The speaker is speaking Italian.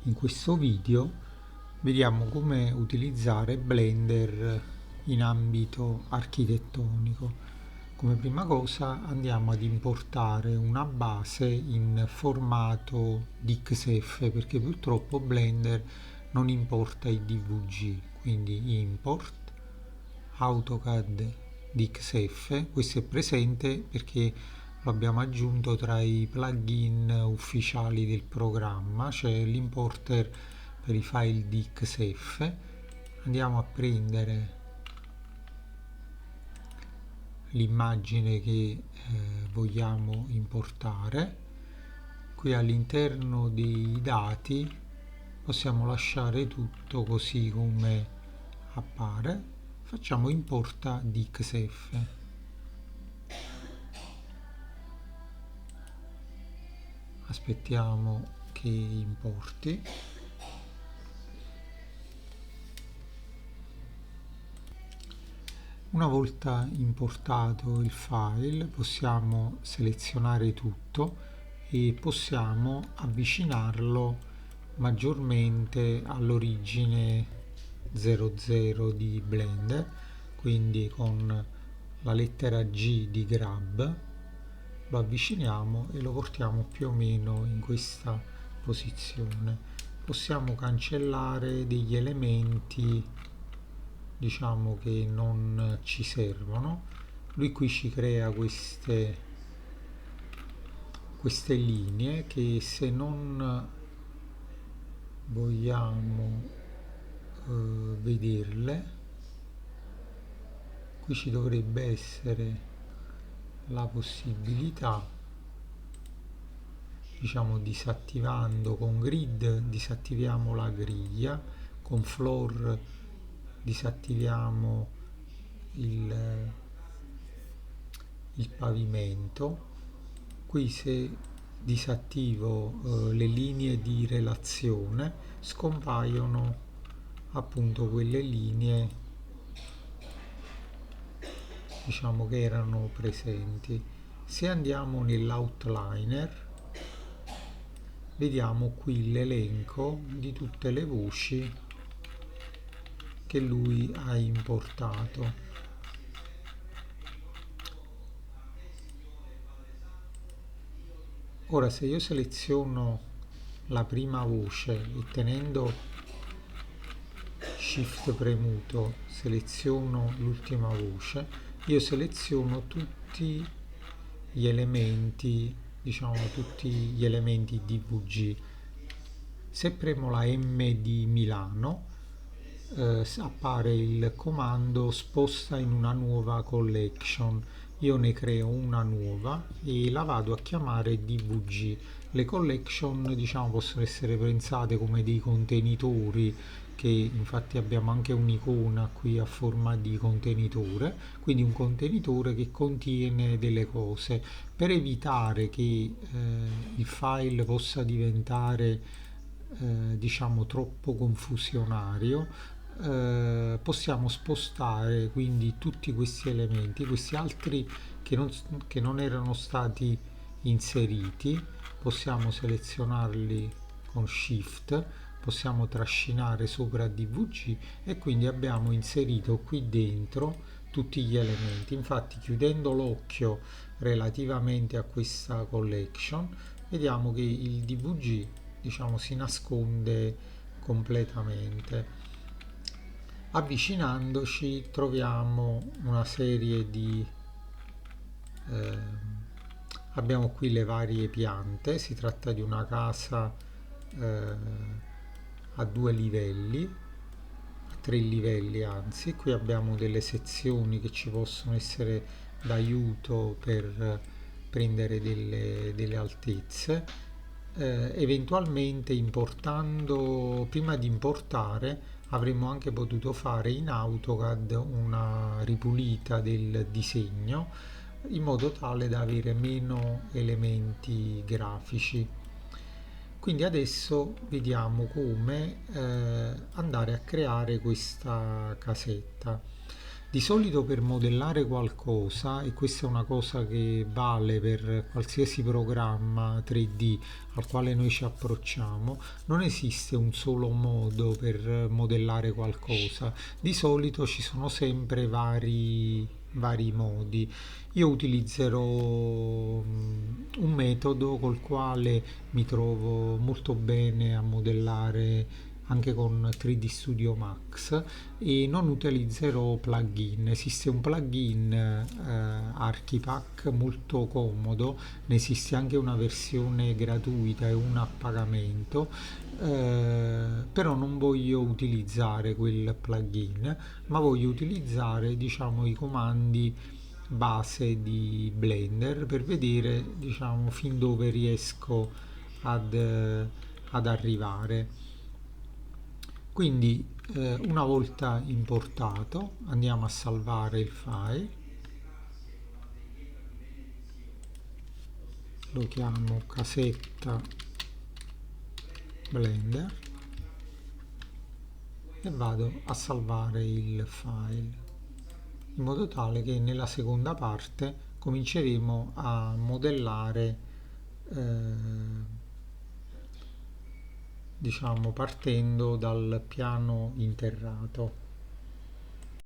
In questo video vediamo come utilizzare Blender in ambito architettonico. Come prima cosa andiamo ad importare una base in formato DXF perché purtroppo Blender non importa i DVG, quindi import AutoCAD DXF. Questo è presente perché lo abbiamo aggiunto tra i plugin ufficiali del programma, c'è l'importer per i file DXF. Andiamo a prendere l'immagine che vogliamo importare. Qui all'interno dei dati possiamo lasciare tutto così come appare. Facciamo importa DXF. Aspettiamo che importi. Una volta importato il file possiamo selezionare tutto e possiamo avvicinarlo maggiormente all'origine 00 di Blender, quindi con la lettera G di Grab lo avviciniamo e lo portiamo più o meno in questa posizione. Possiamo cancellare degli elementi, diciamo, che non ci servono. Lui qui ci crea queste linee che, se non vogliamo vederle, qui ci dovrebbe essere la possibilità, diciamo, disattivando con grid disattiviamo la griglia, con floor disattiviamo il pavimento. Qui, se disattivo le linee di relazione, scompaiono appunto quelle linee, diciamo, che erano presenti. Se andiamo nell'outliner vediamo qui l'elenco di tutte le voci che lui ha importato. Ora, se io seleziono la prima voce e tenendo Shift premuto seleziono l'ultima voce, io seleziono tutti gli elementi, diciamo tutti gli elementi DVG. Se premo la M di Milano appare il comando sposta in una nuova collection. Io ne creo una nuova e la vado a chiamare DVG. Le collection, diciamo, possono essere pensate come dei contenitori, che infatti abbiamo anche un'icona qui a forma di contenitore, quindi un contenitore che contiene delle cose. Per evitare che il file possa diventare diciamo troppo confusionario, possiamo spostare quindi tutti questi elementi, questi altri che non erano stati inseriti, possiamo selezionarli con Shift, possiamo trascinare sopra DVG e quindi abbiamo inserito qui dentro tutti gli elementi. Infatti, chiudendo l'occhio relativamente a questa collection, vediamo che il DVG, diciamo, si nasconde completamente. Avvicinandoci troviamo una serie di eh, abbiamo qui le varie piante. Si tratta di una casa a 2 livelli, a 3 livelli anzi. Qui abbiamo delle sezioni che ci possono essere d'aiuto per prendere delle altezze. Eventualmente, importando, prima di importare avremmo anche potuto fare in AutoCAD una ripulita del disegno in modo tale da avere meno elementi grafici. Quindi adesso vediamo come andare a creare questa casetta. Di solito per modellare qualcosa, e questa è una cosa che vale per qualsiasi programma 3D al quale noi ci approcciamo, non esiste un solo modo per modellare qualcosa. Di solito ci sono sempre vari modi. Io utilizzerò un metodo col quale mi trovo molto bene a modellare anche con 3D Studio Max e non utilizzerò plugin. Esiste un plugin Archipack molto comodo, ne esiste anche una versione gratuita e una a pagamento, però non voglio utilizzare quel plugin, ma voglio utilizzare diciamo i comandi base di Blender per vedere diciamo fin dove riesco ad arrivare. Quindi una volta importato andiamo a salvare il file, lo chiamo casetta Blender e vado a salvare il file in modo tale che nella seconda parte cominceremo a modellare eh, diciamo partendo dal piano interrato.